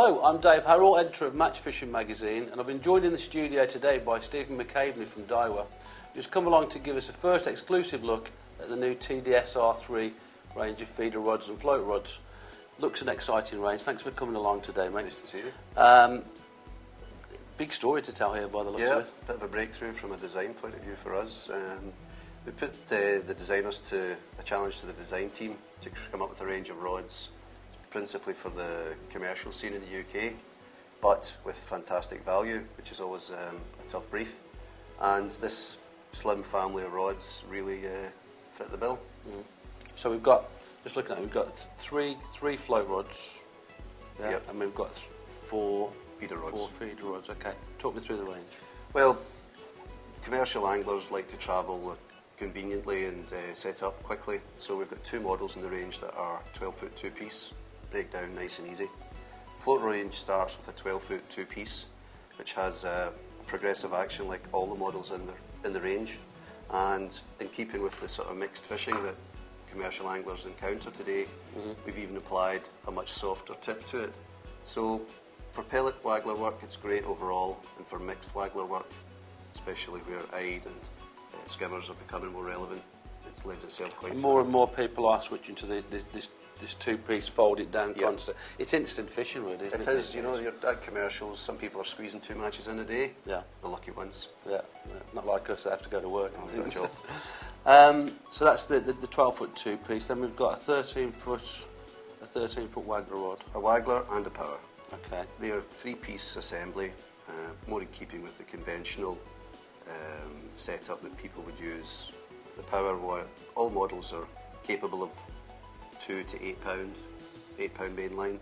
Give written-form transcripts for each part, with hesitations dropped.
Hello, I'm Dave Harrell, editor of Match Fishing magazine, and I've been joined in the studio today by Stephen McCabeney from Daiwa, who's come along to give us a first exclusive look at the new TDSR3 range of feeder rods and float rods. Looks an exciting range. Thanks for coming along today, mate. Nice to see you. Big story to tell here by the looks of it. Yeah, bit of a breakthrough from a design point of view for us. We put the designers to a challenge to the design team to come up with a range of rods, principally for the commercial scene in the UK, but with fantastic value, which is always a tough brief. And this slim family of rods really fit the bill. Mm. So we've got, just looking at it, we've got three float rods, yeah, yep. And we've got four feeder rods. Okay, talk me through the range. Well, commercial anglers like to travel conveniently and set up quickly, so we've got two models in the range that are 12-foot two-piece, break down nice and easy. Float range starts with a 12-foot two-piece, which has a progressive action like all the models in the range, and in keeping with the sort of mixed fishing that commercial anglers encounter today, we've even applied a much softer tip to it. So for pellet waggler work it's great overall, and for mixed waggler work, especially where eyed and skimmers are becoming more relevant, it lends itself quite well. And more people are switching to this two-piece folded down concept. It's instant fishing really, isn't it? It is, you know, you're at commercials, some people are squeezing 2 matches in a day. Yeah. The lucky ones. Yeah, not like us that have to go to work. No job. So that's the 12-foot two-piece. Then we've got a 13-foot waggler rod. A waggler and a power. Okay. They are 3-piece assembly, more in keeping with the conventional setup that people would use. The power, all models are capable of 2 to 8 pound main line.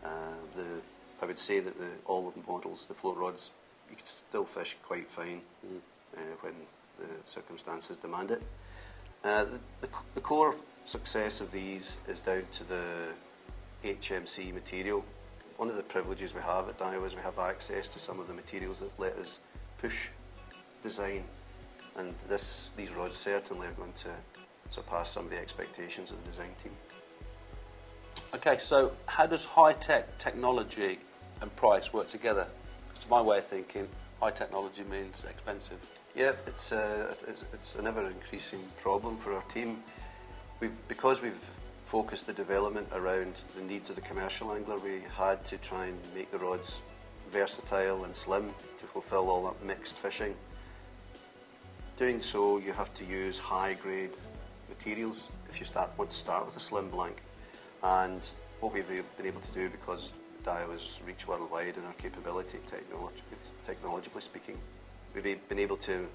I would say that all of the models, the float rods, you can still fish quite fine when the circumstances demand it. The core success of these is down to the HMC material. One of the privileges we have at Daiwa is we have access to some of the materials that let us push design, and these rods certainly are going to surpass some of the expectations of the design team. Okay, so how does high-tech technology and price work together? Because to my way of thinking, high technology means expensive. Yeah, it's an ever-increasing problem for our team. Because we've focused the development around the needs of the commercial angler, we had to try and make the rods versatile and slim to fulfill all that mixed fishing. Doing so, you have to use high-grade materials if you want to start with a slim blank. And what we've been able to do, because Daiwa's reach worldwide and our capability technologically speaking, we've been able to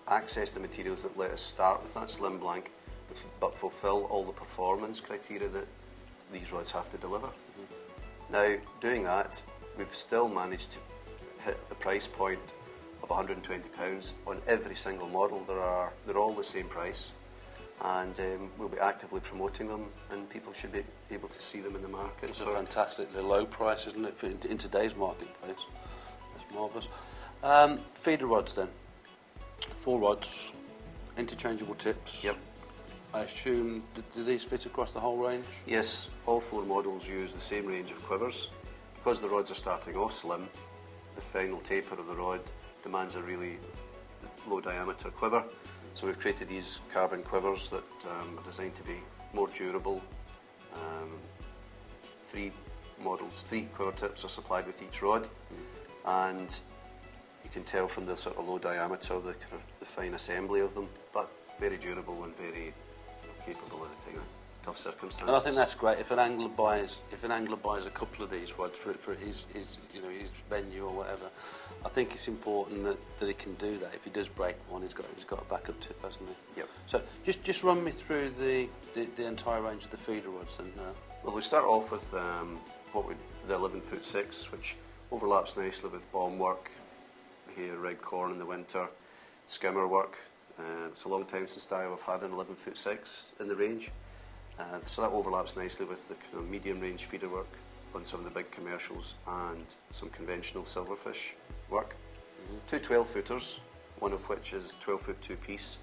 access the materials that let us start with that slim blank, but fulfill all the performance criteria that these rods have to deliver. Now, doing that, we've still managed to hit the price point of £120 on every single model. They're all the same price, and we'll be actively promoting them, and people should be able to see them in the market. It's a fantastically low price, isn't it, in today's marketplace? That's marvellous. Feeder rods then. 4 rods, interchangeable tips. Yep. I assume, do these fit across the whole range? Yes, all 4 models use the same range of quivers. Because the rods are starting off slim, the final taper of the rod demands a really low diameter quiver. So we've created these carbon quivers that are designed to be more durable. 3 quiver tips are supplied with each rod, and you can tell from the sort of low diameter the fine assembly of them, but very durable and very capable in tough circumstances. And I think that's great. If an angler buys a couple of these rods for his venue or whatever, I think it's important that he can do that. If he does break one, he's got a backup tip, hasn't he? Yep. So just run me through the entire range of the feeder rods then. Well, we start off with the 11-foot 6, which overlaps nicely with bomb work. Here, red corn in the winter, skimmer work. It's a long time since Daiwa have had an 11-foot 6 in the range. So that overlaps nicely with the kind of medium range feeder work on some of the big commercials and some conventional silverfish work. 2 12-footers, one of which is 12-foot two-piece,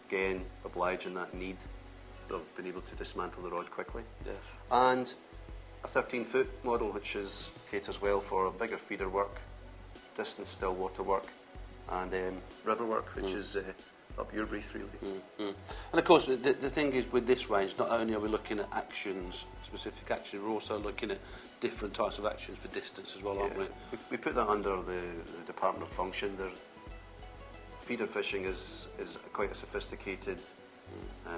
again obliging that need of being able to dismantle the rod quickly. Yes. And a 13-foot model which caters well for bigger feeder work, distance still water work, and river work, which is up your brief really. And of course the thing is with this range, not only are we looking at actions, specific actions, we're also looking at different types of actions for distance as well, aren't we? We put that under the Department of Function. Feeder fishing is quite a sophisticated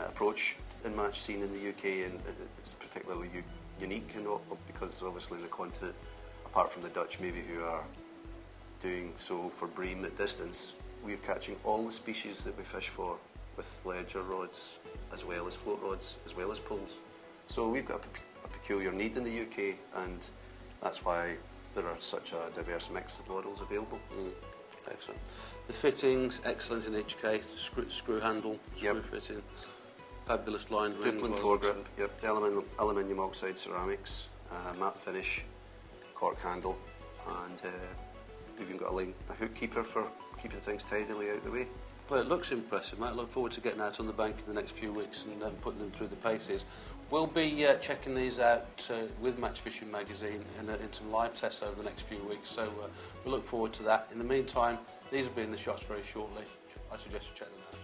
approach in match scene in the UK, and it's particularly unique because obviously in the continent, apart from the Dutch maybe who are doing so for bream at distance, we're catching all the species that we fish for with ledger rods, as well as float rods, as well as pulls. So we've got a peculiar need in the UK, and that's why there are such a diverse mix of models available. Excellent. The fittings, excellent in each case. Screw handle, screw fitting, fabulous lined rings. Duplin foregrip, aluminium oxide ceramics, matte finish, cork handle, and we've even got a hook keeper for keeping things tidily out of the way. Well, it looks impressive, mate. I look forward to getting out on the bank in the next few weeks and putting them through the paces. We'll be checking these out with Match Fishing Magazine in some live tests over the next few weeks, so we look forward to that. In the meantime, these will be in the shops very shortly. I suggest you check them out.